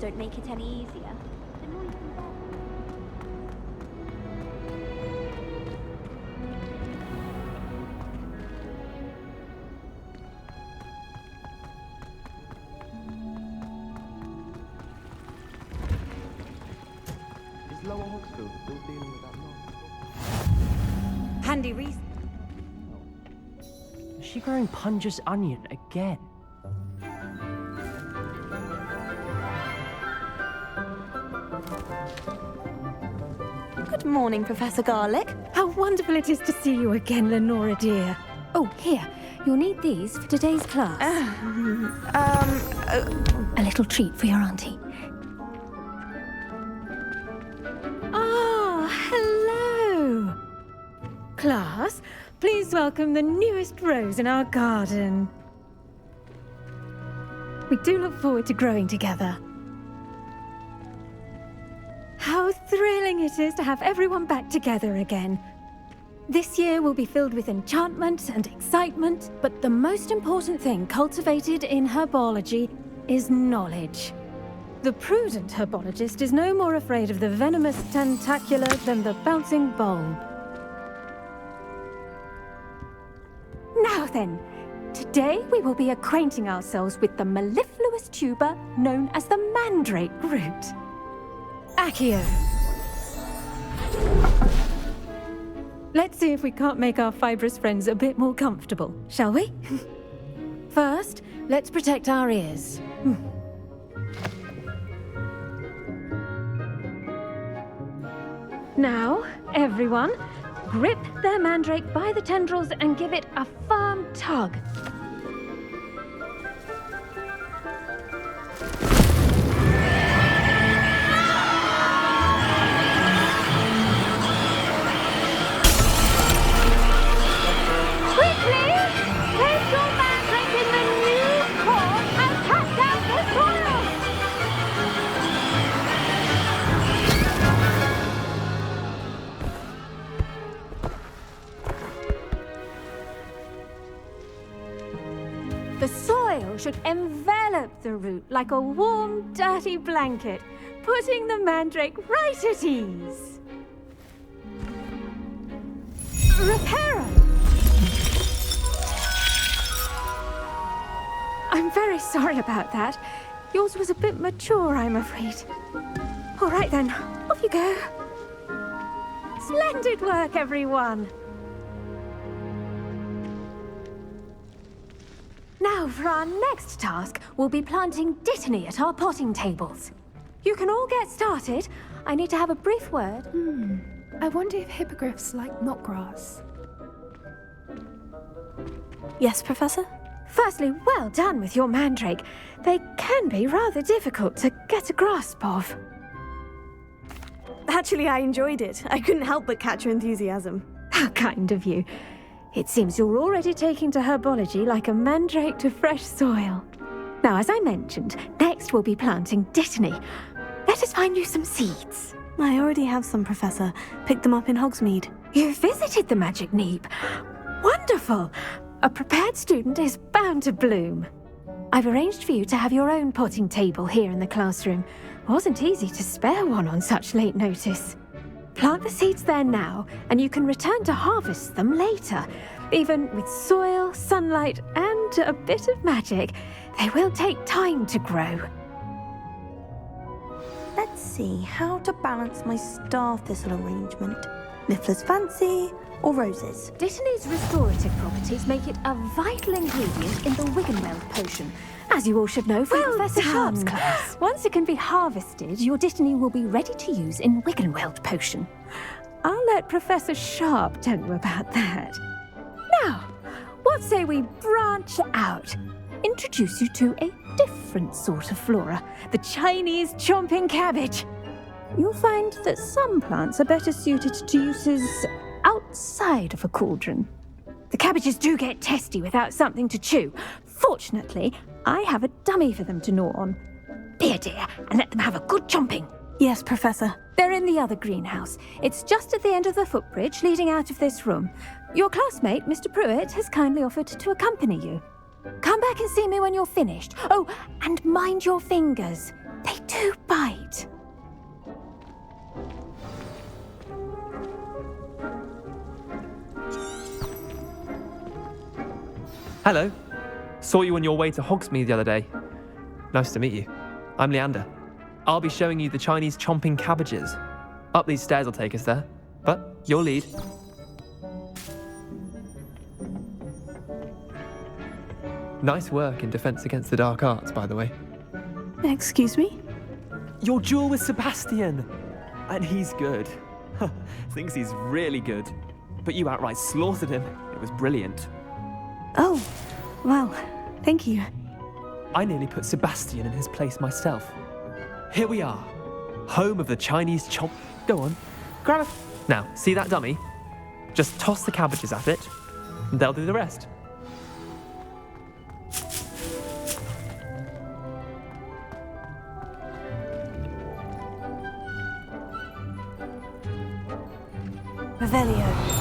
don't make it any easier. The noise can bother. Is Lower Hogsfield still dealing with that noise? Handy reason. Is she growing Punja's onion again? Good morning, Professor Garlick. How wonderful it is to see you again, Lenora dear. Oh, here. You'll need these for today's class. A little treat for your auntie. Ah, hello. Class, please welcome the newest rose in our garden. We do look forward to growing together. How thrilling it is to have everyone back together again. This year will be filled with enchantment and excitement, but the most important thing cultivated in herbology is knowledge. The prudent herbologist is no more afraid of the venomous tentacular than the bouncing bulb. Now then, today we will be acquainting ourselves with the mellifluous tuber known as the mandrake root. Accio. Let's see if we can't make our fibrous friends a bit more comfortable, shall we? First, let's protect our ears. Now, everyone, grip their mandrake by the tendrils and give it a firm tug. The soil should envelop the root like a warm, dirty blanket, putting the mandrake right at ease. Reparo! I'm very sorry about that. Yours was a bit mature, I'm afraid. All right then, off you go. Splendid work, everyone! Now, for our next task, we'll be planting dittany at our potting tables. You can all get started. I need to have a brief word. I wonder if hippogriffs like knotgrass. Yes, Professor? Firstly, well done with your mandrake. They can be rather difficult to get a grasp of. Actually, I enjoyed it. I couldn't help but catch your enthusiasm. How kind of you. It seems you're already taking to herbology like a mandrake to fresh soil. Now, as I mentioned, next we'll be planting dittany. Let us find you some seeds. I already have some, Professor. Picked them up in Hogsmeade. You visited the Magic Neep. Wonderful! A prepared student is bound to bloom. I've arranged for you to have your own potting table here in the classroom. Wasn't easy to spare one on such late notice. Plant the seeds there now, and you can return to harvest them later. Even with soil, sunlight, and a bit of magic, they will take time to grow. Let's see how to balance my star thistle arrangement. Niffler's fancy or roses? Dittany's restorative properties make it a vital ingredient in the Wiggenweld potion, as you all should know from Professor Sharp's class. Once it can be harvested, your dittany will be ready to use in Wiggenweld potion. I'll let Professor Sharp tell you about that. Now, what say we branch out? Introduce you to a different sort of flora, the Chinese chomping cabbage. You'll find that some plants are better suited to uses outside of a cauldron. The cabbages do get testy without something to chew. Fortunately, I have a dummy for them to gnaw on. Be a dear and let them have a good chomping. Yes, Professor. They're in the other greenhouse. It's just at the end of the footbridge leading out of this room. Your classmate, Mr. Pruitt, has kindly offered to accompany you. Come back and see me when you're finished. Oh, and mind your fingers. They Do bite. Hello. Saw you on your way to Hogsmeade the other day. Nice to meet you. I'm Leander. I'll be showing you the Chinese chomping cabbages. Up these stairs will take us there, but your lead. Nice work in Defense Against the Dark Arts, by the way. Excuse me? Your duel with Sebastian! And he's good. Thinks he's really good. But you outright slaughtered him. It was brilliant. Oh, well, thank you. I nearly put Sebastian in his place myself. Here we are, home of the Chinese chomp. Go on, grab it. Now, see that dummy? Just toss the cabbages at it, and they'll do the rest. Revelio.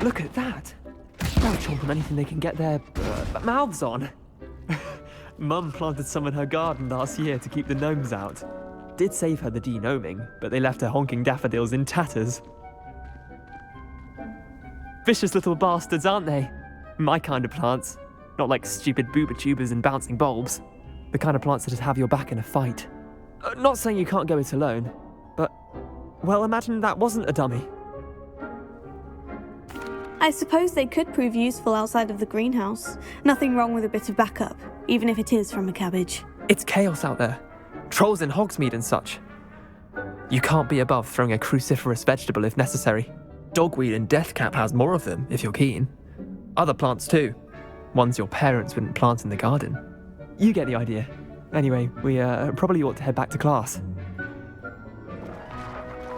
Look at that. They'll chomp on anything they can get their mouths on. Mum planted some in her garden last year to keep the gnomes out. Did save her the de-gnoming, but they left her honking daffodils in tatters. Vicious little bastards, aren't they? My kind of plants. Not like stupid booba tubers and bouncing bulbs. The kind of plants that just have your back in a fight. Not saying you can't go it alone, but, well, imagine that wasn't a dummy. I suppose they could prove useful outside of the greenhouse. Nothing wrong with a bit of backup, even if it is from a cabbage. It's chaos out there. Trolls in Hogsmeade and such. You can't be above throwing a cruciferous vegetable if necessary. Dogweed and deathcap has more of them, if you're keen. Other plants too. Ones your parents wouldn't plant in the garden. You get the idea. Anyway, we probably ought to head back to class.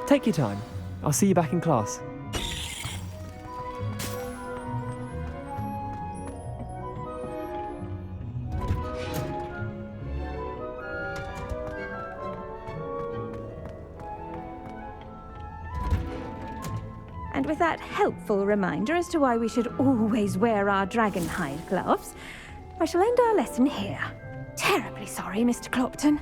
Take your time. I'll see you back in class. And with that helpful reminder as to why we should always wear our dragon hide gloves, I shall end our lesson here. Terribly sorry, Mr. Clopton.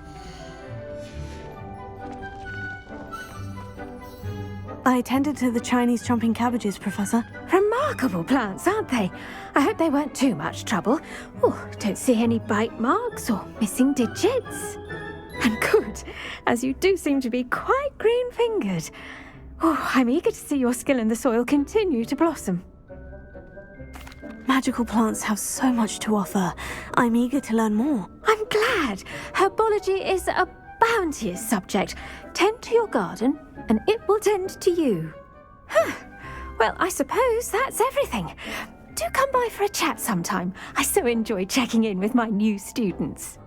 I attended to the Chinese chomping cabbages, Professor. Remarkable plants, aren't they? I hope they weren't too much trouble. Oh, don't see any bite marks or missing digits. And good, as you do seem to be quite green-fingered. Oh, I'm eager to see your skill in the soil continue to blossom. Magical plants have so much to offer. I'm eager to learn more. I'm glad. Herbology is a bounteous subject. Tend to your garden, and it will tend to you. Well, I suppose that's everything. Do come by for a chat sometime. I so enjoy checking in with my new students.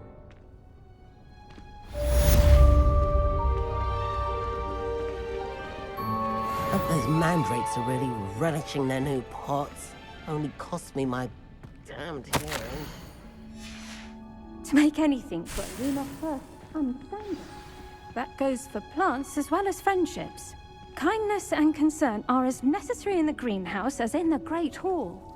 Hope those mandrakes are really relishing their new pots. Only cost me my damned hearing. To make anything grow, we must first understand it. That goes for plants as well as friendships. Kindness and concern are as necessary in the greenhouse as in the Great Hall.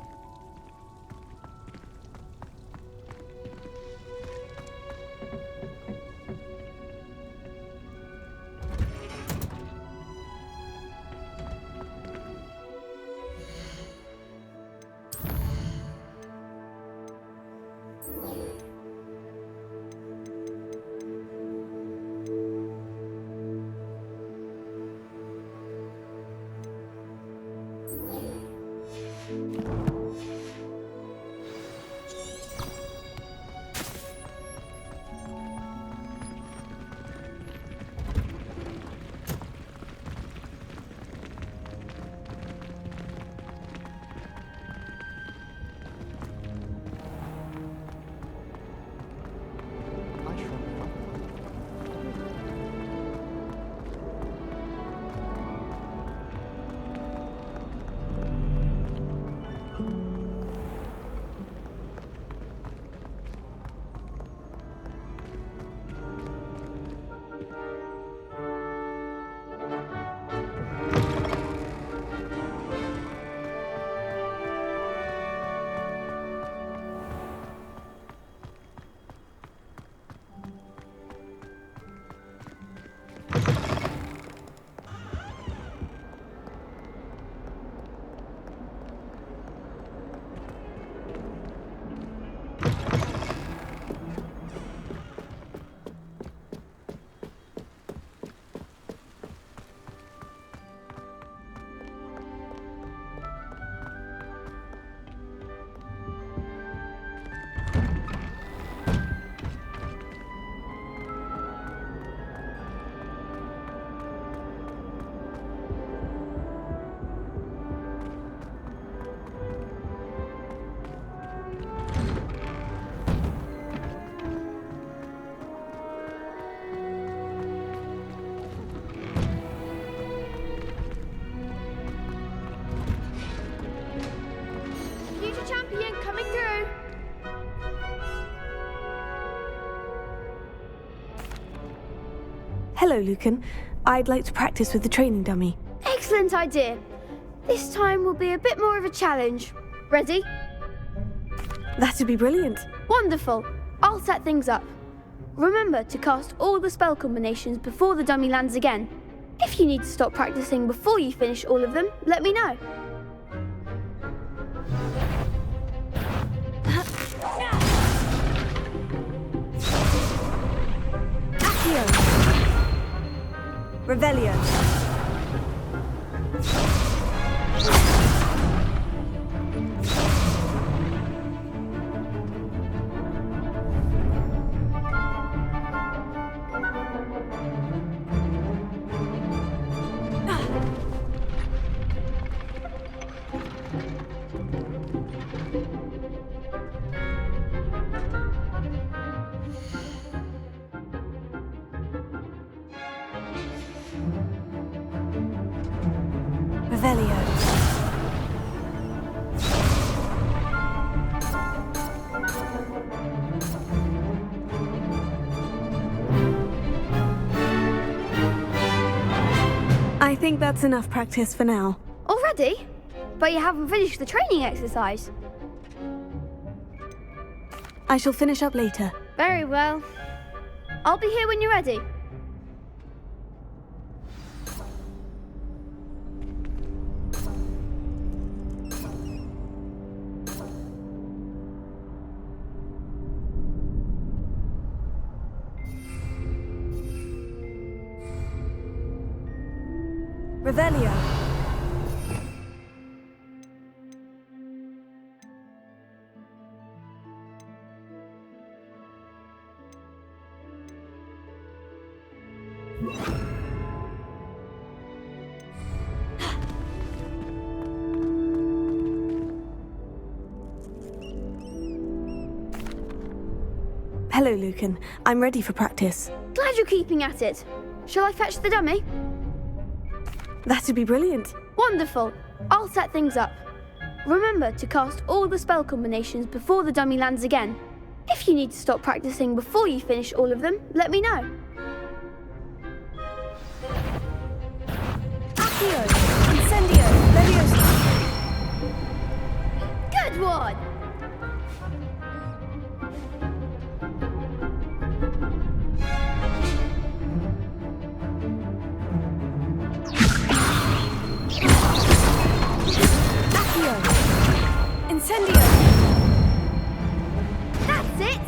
Hello, Lucan. I'd like to practice with the training dummy. Excellent idea. This time will be a bit more of a challenge. Ready? That'd be brilliant. Wonderful. I'll set things up. Remember to cast all the spell combinations before the dummy lands again. If you need to stop practicing before you finish all of them, let me know. Accio. Revelio. Revelio. I think that's enough practice for now. Already? But you haven't finished the training exercise. I shall finish up later. Very well. I'll be here when you're ready. Revelio. Hello, Lucan. I'm ready for practice. Glad you're keeping at it. Shall I fetch the dummy? That'd be brilliant. Wonderful. I'll set things up. Remember to cast all the spell combinations before the dummy lands again. If you need to stop practicing before you finish all of them, let me know. Accio. Incendio. Leviosa. Good one! Accio. Incendio. That's it!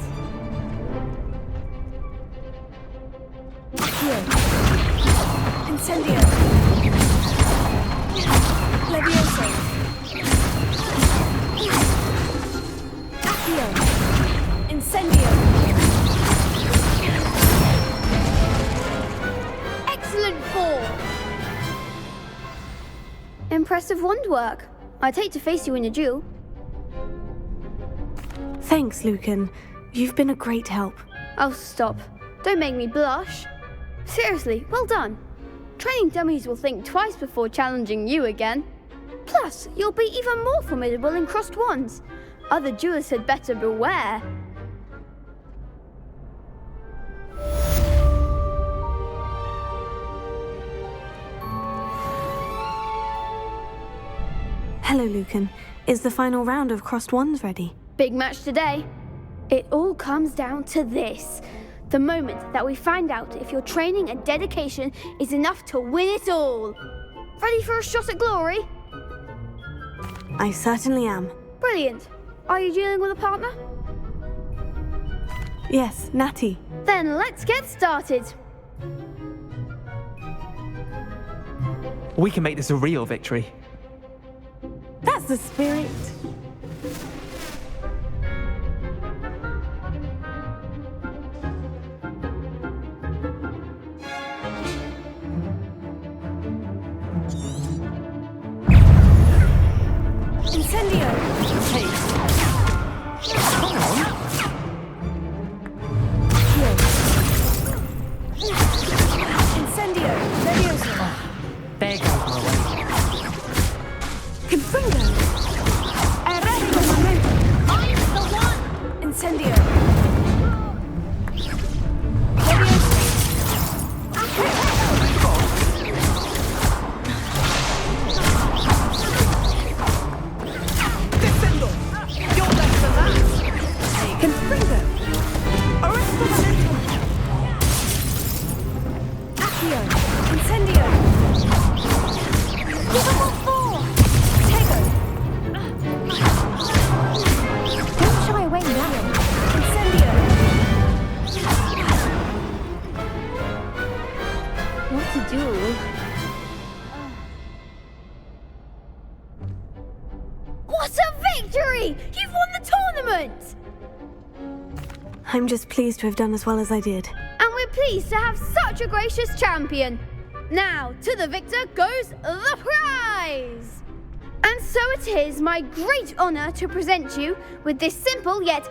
Accio. Incendio. Leviosa. Accio. Incendio. Excellent ball! Impressive wand work. I'd hate to face you in a duel. Thanks, Lucan. You've been a great help. Oh, stop. Don't make me blush. Seriously, well done. Training dummies will think twice before challenging you again. Plus, you'll be even more formidable in crossed wands. Other duelists had better beware. Hello, Lucan. Is the final round of crossed wands ready? Big match today. It all comes down to this. The moment that we find out if your training and dedication is enough to win it all. Ready for a shot at glory? I certainly am. Brilliant. Are you dealing with a partner? Yes, Natty. Then let's get started. We can make this a real victory. That's the spirit. Incendio. Incendio. Leviosa. There goes my way. Confringo. Erratico momento. What a victory! You've won the tournament! I'm just pleased to have done as well as I did. And we're pleased to have such a gracious champion. Now, to the victor goes the prize! And so it is my great honour to present you with this simple yet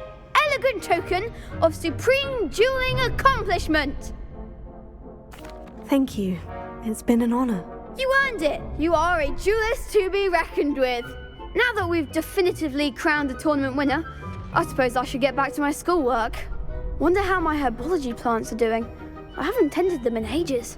elegant token of supreme dueling accomplishment. Thank you. It's been an honour. You earned it. You are a duelist to be reckoned with. Now that we've definitively crowned the tournament winner, I suppose I should get back to my schoolwork. Wonder how my herbology plants are doing. I haven't tended them in ages.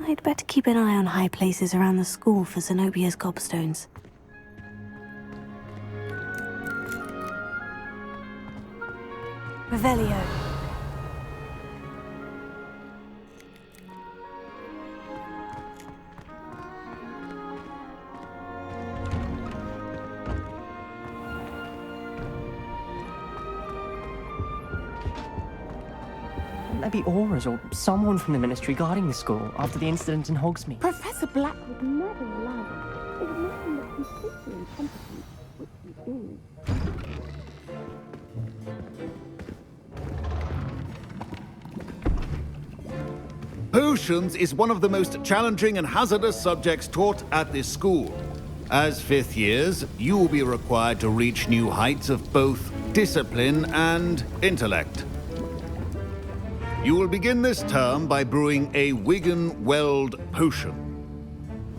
I'd better keep an eye on high places around the school for Zenobia's gobstones. Revelio. There be auras or someone from the Ministry guarding the school after the incident in Hogsmeade. Professor Black Would never allow it. It would make him look completely incompetent, which he is. Potions is one of the most challenging and hazardous subjects taught at this school. As fifth years, you will be required to reach new heights of both discipline and intellect. You will begin this term by brewing a Wigan-Weld potion.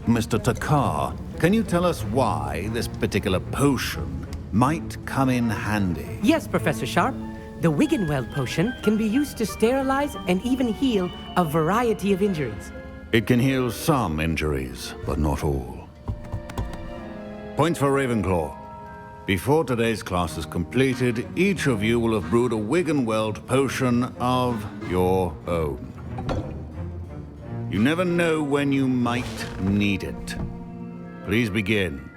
Mr. Takar, can you tell us why this particular potion might come in handy? Yes, Professor Sharp. The Wigan-Weld potion can be used to sterilize and even heal a variety of injuries. It can heal some injuries, but not all. Points for Ravenclaw. Before today's class is completed, each of you will have brewed a Wigan-Weld potion of your own. You never know when you might need it. Please begin.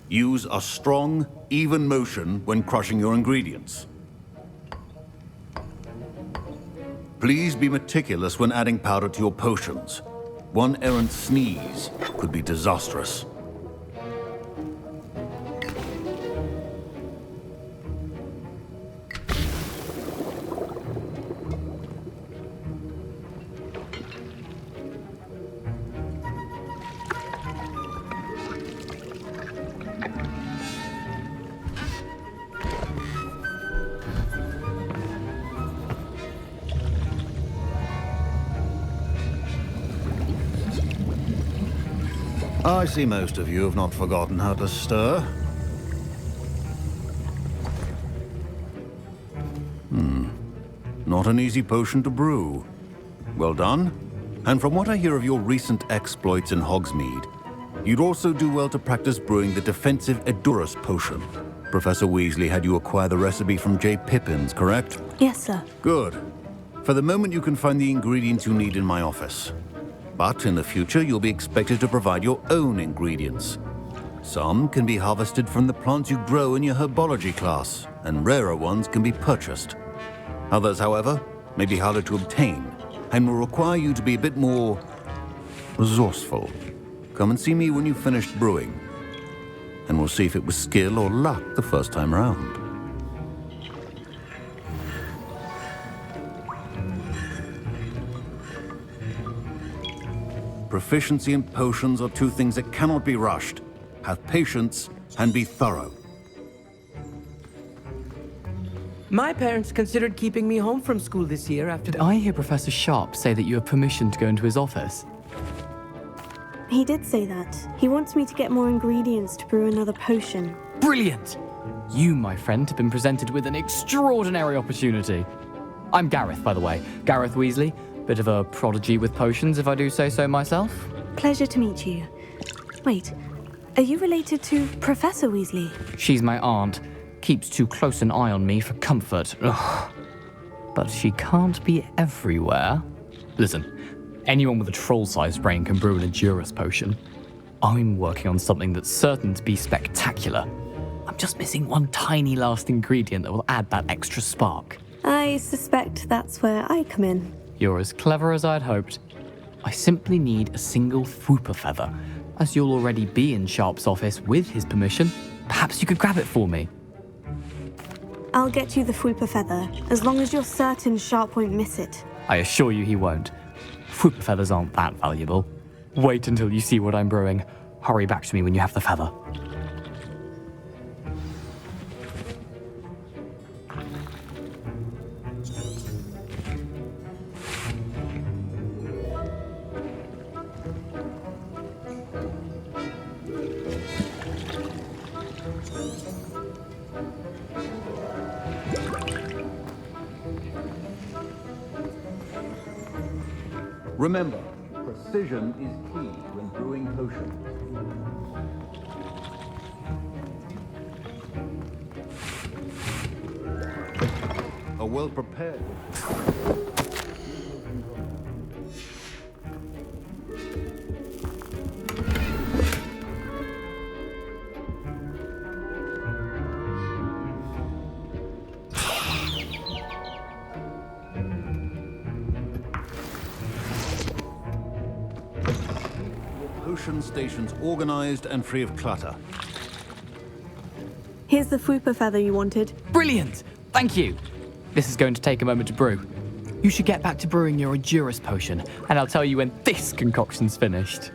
Use a strong, even motion when crushing your ingredients. Please be meticulous when adding powder to your potions. One errant sneeze could be disastrous. I see most of you have not forgotten how to stir. Not an easy potion to brew. Well done. And from what I hear of your recent exploits in Hogsmeade, You'd also do well to practice brewing the defensive Edurus potion. Professor Weasley had you acquire the recipe from J. Pippins, correct? Yes, sir. Good. For the moment, you can find the ingredients you need in my office. But in the future, you'll be expected to provide your own ingredients. Some can be harvested from the plants you grow in your herbology class, and rarer ones can be purchased. Others, however, may be harder to obtain, and will require you to be a bit more resourceful. Come and see me when you've finished brewing, and we'll see if it was skill or luck the first time round. Proficiency in potions are two things that cannot be rushed. Have patience and be thorough. My parents considered keeping me home from school this year after... Did I hear Professor Sharp say that you have permission to go into his office? He did say that. He wants me to get more ingredients to brew another potion. Brilliant! You, my friend, have been presented with an extraordinary opportunity. I'm Gareth, by the way. Gareth Weasley. Bit of a prodigy with potions, if I do say so myself. Pleasure to meet you. Wait, are you related to Professor Weasley? She's my aunt. Keeps too close an eye on me for comfort. Ugh. But she can't be everywhere. Listen, anyone with a troll-sized brain can brew an Edurus potion. I'm working on something that's certain to be spectacular. I'm just missing one tiny last ingredient that will add that extra spark. I suspect that's where I come in. You're as clever as I'd hoped. I simply need a single Fwooper feather. As you'll already be in Sharp's office with his permission, perhaps you could grab it for me. I'll get you the Fwooper feather, as long as you're certain Sharp won't miss it. I assure you he won't. Fwooper feathers aren't that valuable. Wait until you see what I'm brewing. Hurry back to me when you have the feather. Remember, precision is key when brewing potions. A well-prepared... Potion stations organized and free of clutter. Here's the Fwooper feather you wanted. Brilliant! Thank you! This is going to take a moment to brew. You should get back to brewing your Edurus potion, and I'll tell you when this concoction's finished.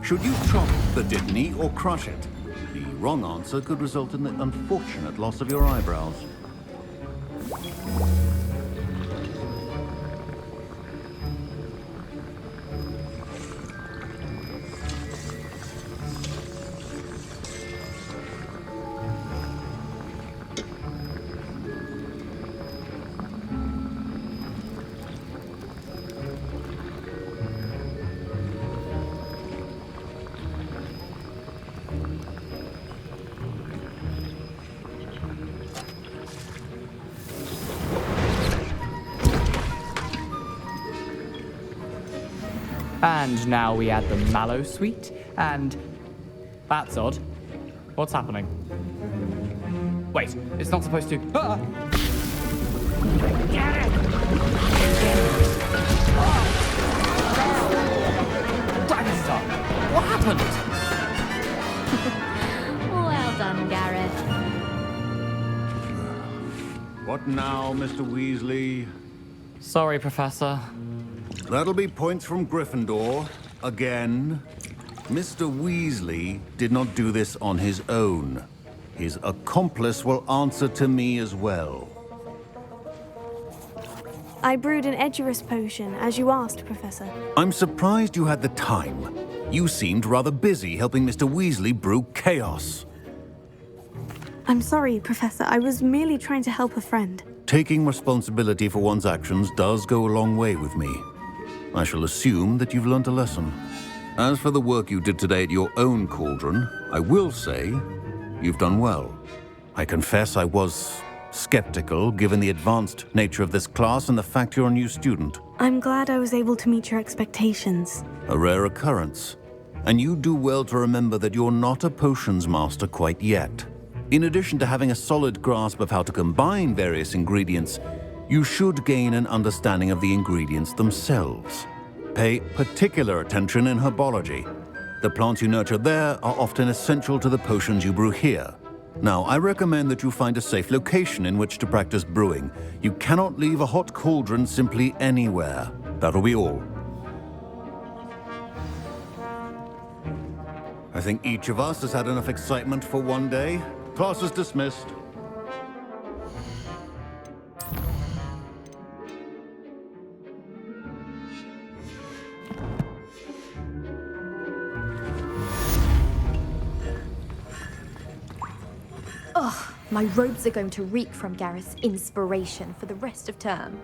Should you chop the Dittany or crush it? The wrong answer could result in the unfortunate loss of your eyebrows. And now we add the mallow sweet, and... That's odd. What's happening? Wait, it's not supposed to... Ah! Dragonstone! What happened? Well done, Gareth. What now, Mr. Weasley? Sorry, Professor. That'll be points from Gryffindor. Again. Mr. Weasley did not do this on his own. His accomplice will answer to me as well. I brewed an Edurus potion, as you asked, Professor. I'm surprised you had the time. You seemed rather busy helping Mr. Weasley brew chaos. I'm sorry, Professor. I was merely trying to help a friend. Taking responsibility for one's actions does go a long way with me. I shall assume that you've learnt a lesson. As for the work you did today at your own cauldron, I will say you've done well. I confess I was skeptical given the advanced nature of this class and the fact you're a new student. I'm glad I was able to meet your expectations. A rare occurrence. And you do well to remember that you're not a potions master quite yet. In addition to having a solid grasp of how to combine various ingredients, you should gain an understanding of the ingredients themselves. Pay particular attention in herbology. The plants you nurture there are often essential to the potions you brew here. Now, I recommend that you find a safe location in which to practice brewing. You cannot leave a hot cauldron simply anywhere. That'll be all. I think each of us has had enough excitement for one day. Class is dismissed. My robes are going to reek from Gareth's inspiration for the rest of term.